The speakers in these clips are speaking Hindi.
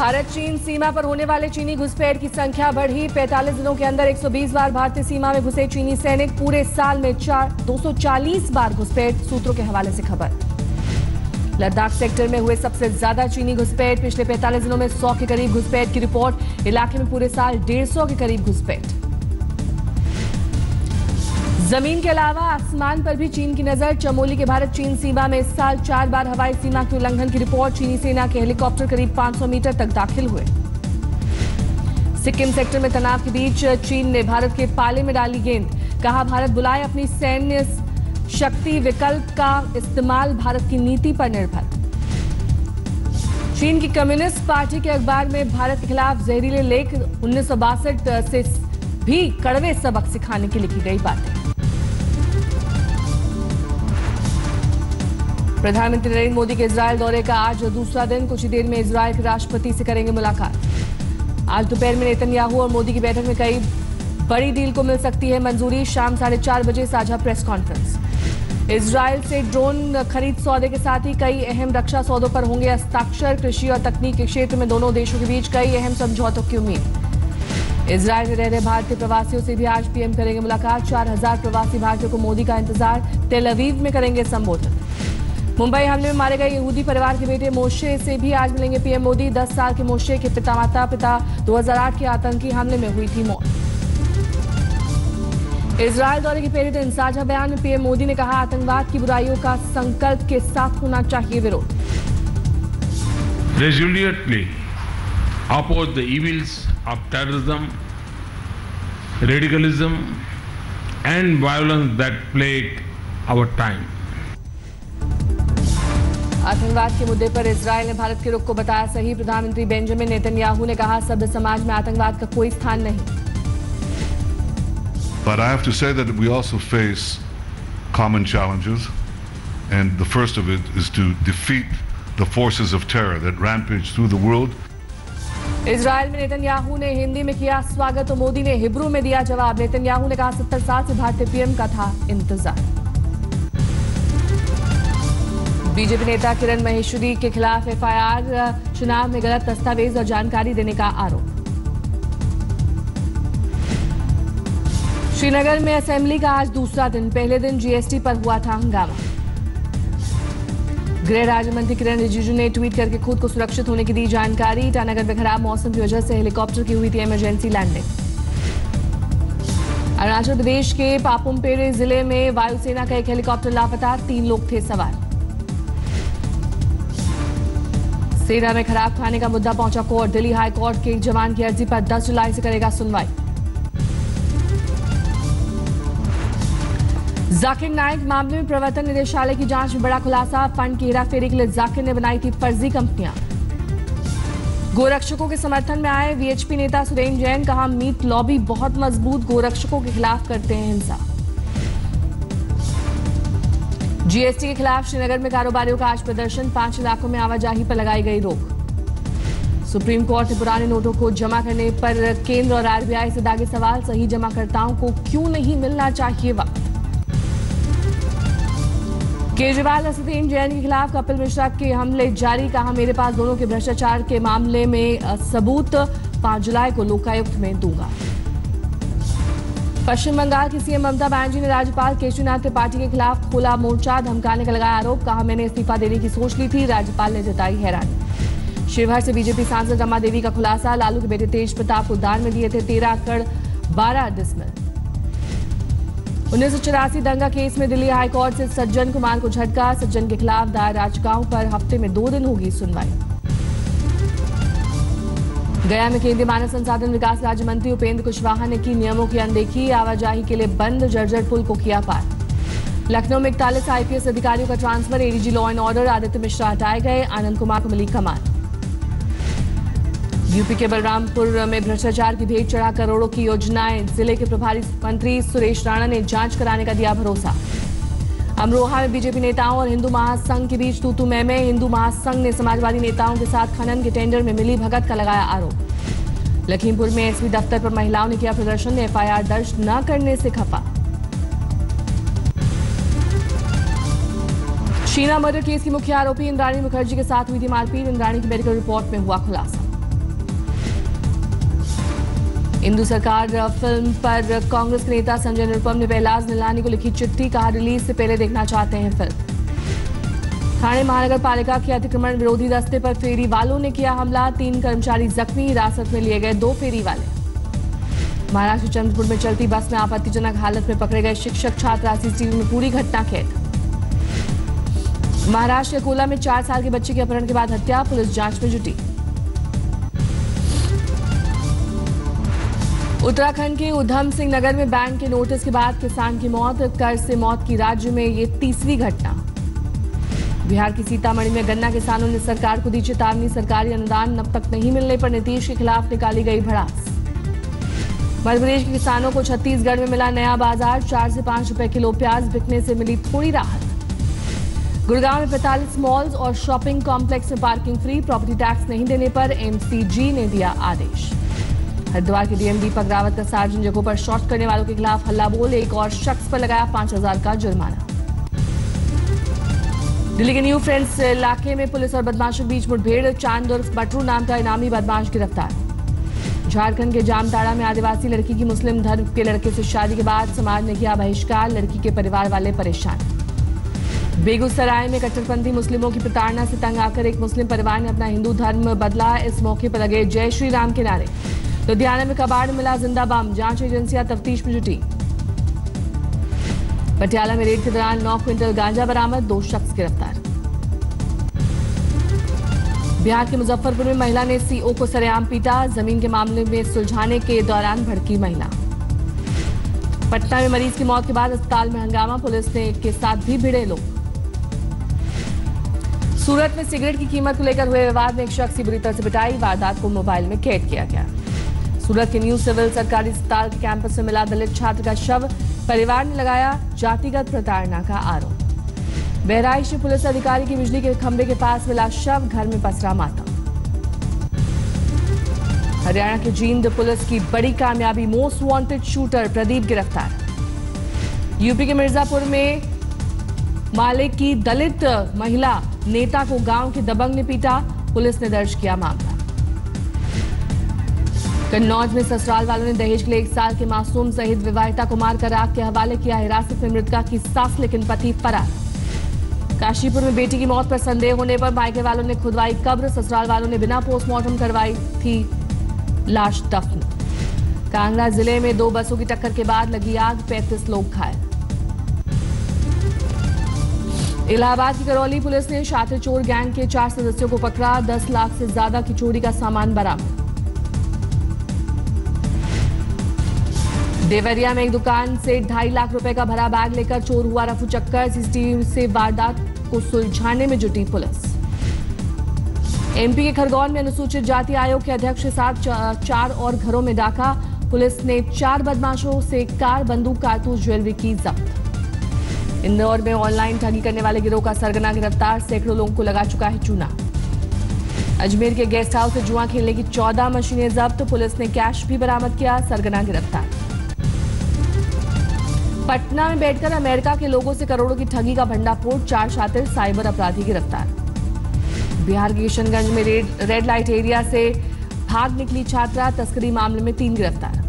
भारत चीन सीमा पर होने वाले चीनी घुसपैठ की संख्या बढ़ी। 45 दिनों के अंदर 120 बार भारतीय सीमा में घुसे चीनी सैनिक। पूरे साल में 240 बार घुसपैठ, सूत्रों के हवाले से खबर। लद्दाख सेक्टर में हुए सबसे ज्यादा चीनी घुसपैठ। पिछले 45 दिनों में 100 के करीब घुसपैठ की रिपोर्ट। इलाके में पूरे साल 150 के करीब घुसपैठ। जमीन के अलावा आसमान पर भी चीन की नजर। चमोली के भारत चीन सीमा में इस साल 4 बार हवाई सीमा के उल्लंघन की रिपोर्ट। चीनी सेना के हेलीकॉप्टर करीब 500 मीटर तक दाखिल हुए। सिक्किम सेक्टर में तनाव के बीच चीन ने भारत के पाले में डाली गेंद। कहा, भारत बुलाए अपनी सैन्य शक्ति, विकल्प का इस्तेमाल भारत की नीति पर निर्भर। चीन की कम्युनिस्ट पार्टी के अखबार में भारत के खिलाफ जहरीले लेख। 1962 से भी कड़वे सबक सिखाने की लिखी गई बातें। प्रधानमंत्री नरेंद्र मोदी के इजरायल दौरे का आज दूसरा दिन। कुछ ही देर में इजरायल के राष्ट्रपति से करेंगे मुलाकात। आज दोपहर में नेतन्याहू और मोदी की बैठक में कई बड़ी डील को मिल सकती है मंजूरी। शाम 4:30 बजे साझा प्रेस कॉन्फ्रेंस। इजरायल से ड्रोन खरीद सौदे के साथ ही कई अहम रक्षा सौदों पर होंगे हस्ताक्षर। कृषि और तकनीक के क्षेत्र में दोनों देशों के बीच कई अहम समझौतों की उम्मीद। इजरायल में रह रहे भारतीय प्रवासियों से भी आज पीएम करेंगे मुलाकात। 4000 प्रवासी भारतीयों को मोदी का इंतजार। तेल अवीव में करेंगे संबोधन। मुंबई हमले में मारे गए यहूदी परिवार के बेटे मोशे से भी आज मिलेंगे पीएम मोदी। 10 साल के मोशे के पिता 2008 के आतंकी हमले में हुई थी मौत। इजरायल दौरे के पहले दिन साझा बयान में पीएम मोदी ने कहा, आतंकवाद की बुराइयों का संकल्प के साथ होना चाहिए विरोध। Resolutely oppose the evils of terrorism, radicalism and violence that plague our time. आतंकवाद के मुद्दे पर इजरायल ने भारत के रुख को बताया सही। प्रधानमंत्री बेंजामिन नेतन्याहू ने कहा, सभ्य समाज में आतंकवाद का कोई स्थान नहीं। But I have to say that we also face common challenges, and the first of it is to defeat the forces of terror that rampage through the world. Israel में नेतन्याहू ने हिंदी में किया स्वागत तो मोदी ने हिब्रू में दिया जवाब। नेतन्याहू ने कहा, 70 साल से भारतीय पीएम का था इंतजार। बीजेपी नेता किरण महेश्वरी के खिलाफ एफआईआर। चुनाव में गलत दस्तावेज और जानकारी देने का आरोप। श्रीनगर में असेंबली का आज दूसरा दिन। पहले दिन जीएसटी पर हुआ था हंगामा। गृह राज्य मंत्री किरण रिजिजू ने ट्वीट करके खुद को सुरक्षित होने की दी जानकारी। ईटानगर में खराब मौसम की वजह से हेलीकॉप्टर की हुई थी इमरजेंसी लैंडिंग। अरुणाचल प्रदेश के पापुमपेरे जिले में वायुसेना का एक हेलीकॉप्टर लापता। 3 लोग थे सवार। सेना में खराब खाने का मुद्दा पहुंचा कोर्ट। दिल्ली हाई कोर्ट के एक जवान की अर्जी पर 10 जुलाई से करेगा सुनवाई। जाकिर नाइक मामले में प्रवर्तन निदेशालय की जांच में बड़ा खुलासा। फंड की हेराफेरी के लिए जाकिर ने बनाई थी फर्जी कंपनियां। गोरक्षकों के समर्थन में आए वीएचपी नेता सुरेंद्र जैन। कहा, मीट लॉबी बहुत मजबूत, गोरक्षकों के खिलाफ करते हैं हिंसा। जीएसटी के खिलाफ श्रीनगर में कारोबारियों का आज प्रदर्शन। 5 इलाकों में आवाजाही पर लगाई गई रोक। सुप्रीम कोर्ट ने पुराने नोटों को जमा करने पर केंद्र और आरबीआई से दागे सवाल। सही जमाकर्ताओं को क्यों नहीं मिलना चाहिए वक्त। केजरीवाल और सत्येंद्र जैन के खिलाफ कपिल मिश्रा के हमले जारी। कहा, मेरे पास दोनों के भ्रष्टाचार के मामले में सबूत। 5 जुलाई को लोकायुक्त में दूंगा। पश्चिम बंगाल की सीएम ममता बनर्जी ने राज्यपाल केशरीनाथ त्रिपाठी के खिलाफ खोला मोर्चा। धमकाने का लगाया आरोप। कहा, मैंने इस्तीफा देने की सोच ली थी। राज्यपाल ने जताई हैरानी। शिवहर से बीजेपी सांसद रमा देवी का खुलासा। लालू के बेटे तेज प्रताप को दान में दिए थे 13 एकड़ 12 डिसमिल। 1984 दंगा केस में दिल्ली हाईकोर्ट से सज्जन कुमार को झटका। सज्जन के खिलाफ दायर याचिकाओं पर हफ्ते में 2 दिन होगी सुनवाई। गया में केंद्रीय मानव संसाधन विकास राज्य मंत्री उपेंद्र कुशवाहा ने की नियमों की अनदेखी। आवाजाही के लिए बंद जर्जर पुल को किया पार। लखनऊ में 41 आईपीएस अधिकारियों का transfer. ADG law and order Aditya Mishra हटाए गए। आनंद कुमार को मिली कमान। यूपी के बलरामपुर में भ्रष्टाचार की भेंट चढ़ा करोड़ों की योजनाएं। जिले के प्रभारी मंत्री सुरेश राणा ने जांच कराने का दिया भरोसा। अमरोहा में बीजेपी नेताओं और हिंदू महासंघ के बीच तू मैं। हिंदू महासंघ ने समाजवादी नेताओं के साथ खनन के टेंडर में मिली भगत का लगाया आरोप। लखीमपुर में एसपी दफ्तर पर महिलाओं ने किया प्रदर्शन। एफआईआर दर्ज न करने से खफा। शीना मर्डर केस की मुख्य आरोपी इंद्राणी मुखर्जी के साथ हुई थी मारपीट। इंद्राणी की मेडिकल रिपोर्ट में हुआ खुलासा। इंदु सरकार फिल्म पर कांग्रेस के नेता संजय निरुपम ने बेलाज निलानी को लिखी चिट्ठी, कहा रिलीज से पहले देखना चाहते हैं फिल्म। ठाणे महानगर पालिका के अतिक्रमण विरोधी दस्ते पर फेरी वालों ने किया हमला, 3 कर्मचारी जख्मी, हिरासत में लिए गए 2 फेरी वाले। महाराष्ट्र चंद्रपुर में चलती बस में आपत्तिजनक हालत में पकड़े गए शिक्षक छात्रा, सीसीटीवी में पूरी घटना कैद। महाराष्ट्र के अकोला में 4 साल के बच्चे के अपहरण के बाद हत्या, पुलिस जांच में जुटी। उत्तराखंड के उधम सिंह नगर में बैंक के नोटिस के बाद किसान की मौत, कर्ज से मौत की राज्य में ये 30वीं घटना। बिहार की सीतामढ़ी में गन्ना किसानों ने सरकार को दी चेतावनी, सरकारी अनुदान अब तक नहीं मिलने पर नीतीश के खिलाफ निकाली गई भड़ास। मध्य प्रदेश के किसानों को छत्तीसगढ़ में मिला नया बाजार, 4 से 5 रुपए किलो प्याज बिकने से मिली थोड़ी राहत। गुड़गांव में 45 मॉल्स और शॉपिंग कॉम्प्लेक्स में पार्किंग फ्री, प्रॉपर्टी टैक्स नहीं देने पर एमसीजी ने दिया आदेश। हरिद्वार के डीएम दीपक रावत का सार्वजनिक जगहों पर शॉट करने वालों के खिलाफ हल्ला बोल, एक और शख्स पर लगाया 5000 का जुर्माना। दिल्ली के न्यू फ्रेंड्स इलाके में पुलिस और बदमाशों के बीच मुठभेड़, चांद उर्फ बटरू नाम का इनामी बदमाश गिरफ्तार। झारखंड के जामताड़ा में आदिवासी लड़की की मुस्लिम धर्म के लड़के से शादी के बाद समाज ने किया बहिष्कार, लड़की के परिवार वाले परेशान। बेगूसराय में कट्टरपंथी मुस्लिमों की प्रताड़ना से तंग आकर एक मुस्लिम परिवार ने अपना हिंदू धर्म बदला, इस मौके पर लगे जय श्री राम के नारे। लुधियाना में कबाड़ में मिला जिंदा बम, जांच एजेंसियां तफ्तीश में जुटी। पटियाला में रेड के दौरान 9 क्विंटल गांजा बरामद, 2 शख्स गिरफ्तार। बिहार के मुजफ्फरपुर में महिला ने सीओ को सरेआम पीटा, जमीन के मामले में सुलझाने के दौरान भड़की महिला। पटना में मरीज की मौत के बाद अस्पताल में हंगामा, पुलिस ने के साथ भी भिड़े लोग। सूरत में सिगरेट की कीमत को लेकर हुए विवाद में एक शख्स की बुरी तरह से पिटाई, वारदात को मोबाइल में कैद किया गया। सूरत के न्यू सिविल सरकारी अस्पताल के कैंपस में मिला दलित छात्र का शव, परिवार ने लगाया जातिगत प्रताड़ना का आरोप। बहराइच पुलिस अधिकारी की बिजली के खंभे के पास मिला शव, घर में पसरा मातम। हरियाणा के जींद पुलिस की बड़ी कामयाबी, मोस्ट वांटेड शूटर प्रदीप गिरफ्तार। यूपी के मिर्जापुर में मालिक की दलित महिला नेता को गांव के दबंग ने पीटा, पुलिस ने दर्ज किया मामला। कन्नौज में ससुराल वालों ने दहेज के लिए 1 साल के मासूम सहित विवाहिता को मारकर आग के हवाले किया, हिरासत में मृतका की सास लेकिन पति फरार। काशीपुर में बेटी की मौत पर संदेह होने पर मायके वालों ने खुदवाई कब्र, ससुराल वालों ने बिना पोस्टमार्टम करवाई थी लाश दफन। कांगड़ा जिले में 2 बसों की टक्कर के बाद लगी आग, 35 लोग घायल। इलाहाबाद की करौली पुलिस ने शातिर चोर गैंग के 4 सदस्यों को पकड़ा, 10 लाख से ज्यादा की चोरी का सामान बरामद। देवरिया में एक दुकान से 2.5 लाख रुपए का भरा बैग लेकर चोर हुआ रफू चक्कर, सीसीटीवी से वारदात को सुलझाने में जुटी पुलिस। एमपी के खरगोन में अनुसूचित जाति आयोग के अध्यक्ष के साथ 4 और घरों में डाका, पुलिस ने 4 बदमाशों से कार, बंदूक, कारतूस, ज्वेलरी की जब्त। इंदौर में ऑनलाइन ठगी करने वाले गिरोह का सरगना गिरफ्तार, सैकड़ों लोगों को लगा चुका है चूना। अजमेर के गेस्ट हाउस से जुआ खेलने की 14 मशीनें जब्त, पुलिस ने कैश भी बरामद किया, सरगना गिरफ्तार। पटना में बैठकर अमेरिका के लोगों से करोड़ों की ठगी का भंडाफोड़, 4 शातिर साइबर अपराधी गिरफ्तार। बिहार के किशनगंज में रेड लाइट एरिया से भाग निकली छात्रा, तस्करी मामले में 3 गिरफ्तार।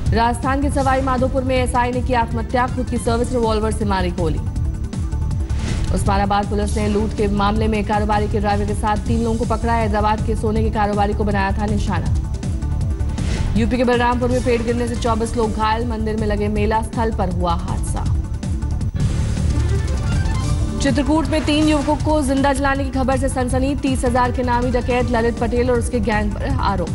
राजस्थान के सवाई माधोपुर में एसआई ने की आत्महत्या, खुद की सर्विस रिवॉल्वर से मारी गोली। उस्मानाबाद पुलिस ने लूट के मामले में कारोबारी के ड्राइवर के साथ 3 लोगों को पकड़ा, हैदराबाद के सोने के कारोबारी को बनाया था निशाना। यूपी के बलरामपुर में पेड़ गिरने से 24 लोग घायल, मंदिर में लगे मेला स्थल पर हुआ हादसा। चित्रकूट में 3 युवकों को जिंदा जलाने की खबर से सनसनी, 30,000 के नामी डकैत ललित पटेल और उसके गैंग पर आरोप।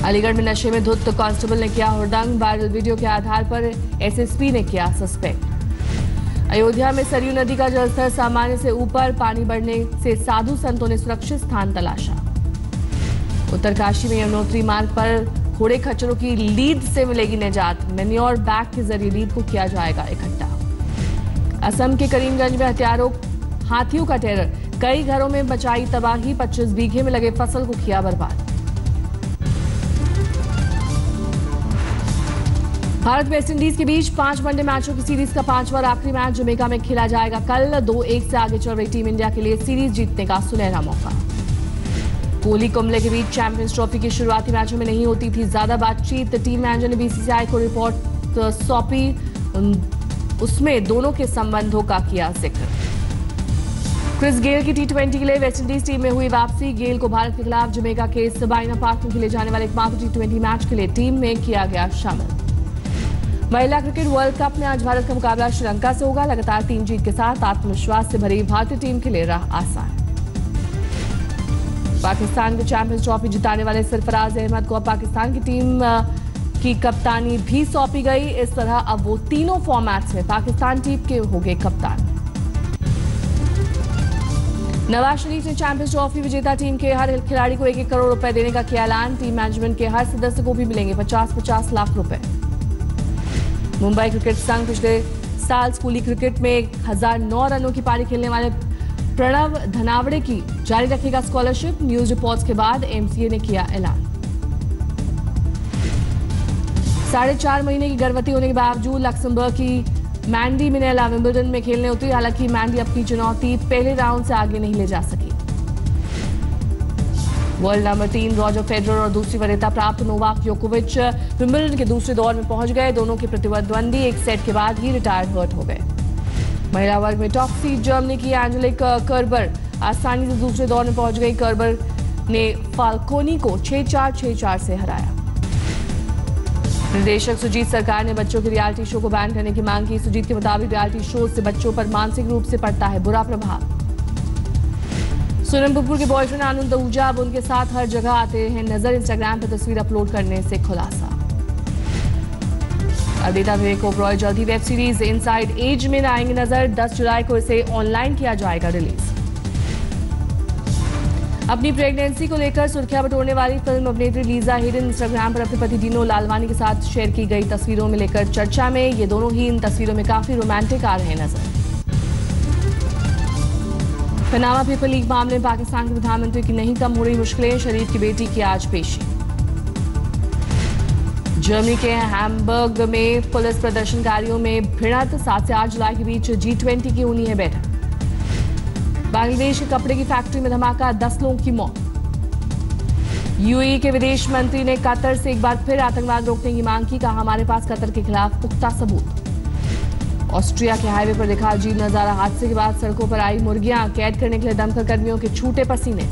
अलीगढ़ में नशे में धुत कांस्टेबल ने किया हुड़दंग, वायरल वीडियो के आधार पर एसएसपी ने किया सस्पेंड। अयोध्या में सरयू नदी का जलस्तर सामान्य से ऊपर, पानी बढ़ने से साधु संतों ने सुरक्षित स्थान तलाशा। उत्तरकाशी में यमुनोत्री मार्ग पर घोड़े खच्चरों की लीद से मिलेगी निजात, मैन्योर बैग के जरिए लीद को किया जाएगा इकट्ठा। असम के करीमगंज में हाथियों का टेरर, कई घरों में मचाई तबाही, 25 बीघे में लगे फसल को किया बर्बाद। भारत वेस्टइंडीज के बीच 5 वनडे मैचों की सीरीज का 5वां और आखिरी मैच जमैका में खेला जाएगा कल। 2-1 से आगे चल रही टीम इंडिया के लिए सीरीज जीतने का सुनहरा मौका। कोहली कुंबले के बीच चैंपियंस ट्रॉफी की शुरुआती मैचों में नहीं होती थी ज्यादा बातचीत। टीम मैनेजर ने बीसीसीआई को रिपोर्ट सौंपी, उसमें दोनों के संबंधों का किया जिक्र। क्रिस गेल की टी20 के लिए वेस्टइंडीज टीम में हुई वापसी। गेल को भारत के खिलाफ जमैका के सबाइना पार्क में खेले जाने वाले एकमात्र टी20 मैच के लिए टीम में किया गया शामिल। महिला क्रिकेट वर्ल्ड कप में आज भारत का मुकाबला श्रीलंका से होगा। लगातार 3 जीत के साथ आत्मविश्वास से भरी भारतीय टीम के लिए राह आसान। पाकिस्तान को चैंपियंस ट्रॉफी जिताने वाले सरफराज अहमद को पाकिस्तान की टीम की कप्तानी भी सौंपी गई। इस तरह अब वो तीनों फॉर्मेट्स में पाकिस्तान टीम के हो गए कप्तान। नवाज शरीफ ने चैंपियंस ट्रॉफी विजेता टीम के हर खिलाड़ी को 1-1 करोड़ रुपए देने का किया ऐलान। टीम मैनेजमेंट के हर सदस्य को भी मिलेंगे 50-50 लाख रुपए। मुंबई क्रिकेट संघ पिछले साल स्कूली क्रिकेट में 1009 रनों की पारी खेलने वाले प्रणव धनावड़े की जारी रखेगा स्कॉलरशिप। न्यूज रिपोर्ट्स के बाद एमसीए ने किया ऐलान। 4.5 महीने की गर्भवती होने के बावजूद लक्समबर्ग की मैंडी मिनेला विंबलडन में खेलने उतरी। हालांकि मैंडी अपनी चुनौती पहले राउंड से आगे नहीं ले जा सकी। वर्ल्ड नंबर 3 रॉजर फेडरर और दूसरी वरीयता प्राप्त नोवाक जोकोविच विंबलडन के दूसरे दौर में पहुंच गए। दोनों के प्रतिद्वंदी एक सेट के बाद ही रिटायर्ड हर्ट हो गए। महिला वर्ग में टॉप सीड जर्मनी की एंजेलिक कर्बर आसानी से दूसरे दौर में पहुंच गई। कर्बर ने फाल्कोनी को 6-4, 6-4 से हराया। निर्देशक सुजीत सरकार ने बच्चों के रियलिटी शो को बैन करने की मांग की। सुजीत के मुताबिक रियलिटी शो से बच्चों पर मानसिक रूप से पड़ता है बुरा प्रभाव। सोनम कपूर के बॉयफ्रेंड आनंद आहूजा अब उनके साथ हर जगह आते हैं नजर। इंस्टाग्राम पर तस्वीर अपलोड करने से खुलासा। अदिता विवेक ओबरॉय जल्दी वेब सीरीज इनसाइड एज में आएंगे नजर। 10 जुलाई को इसे ऑनलाइन किया जाएगा रिलीज। अपनी प्रेगनेंसी को लेकर सुर्खियां बटोरने वाली फिल्म अभिनेत्री लीजा हेडन इंस्टाग्राम पर अपने पति डिनो लालवानी के साथ शेयर की गई तस्वीरों में लेकर चर्चा में। ये दोनों ही इन तस्वीरों में काफी रोमांटिक आ रहे नजर। पनामा पेपर लीक मामले में पाकिस्तान के प्रधानमंत्री की नहीं कम हो रही मुश्किलें। शरीफ की बेटी की आज पेशी। जर्मनी के हैम्बर्ग में पुलिस प्रदर्शनकारियों में भिड़ंत। 7 से 8 जुलाई के बीच G20 की होनी है बैठक। बांग्लादेश के कपड़े की फैक्ट्री में धमाका, 10 लोगों की मौत। यूएई के विदेश मंत्री ने कतर से एक बार फिर आतंकवाद रोकने की मांग की। कहा हमारे पास कतर के खिलाफ पुख्ता सबूत। ऑस्ट्रिया के हाईवे पर दिखा अजीब नजारा। हादसे के बाद सड़कों पर आई मुर्गियां। कैद करने के लिए दमकल कर्मियों के छूटे पसीने।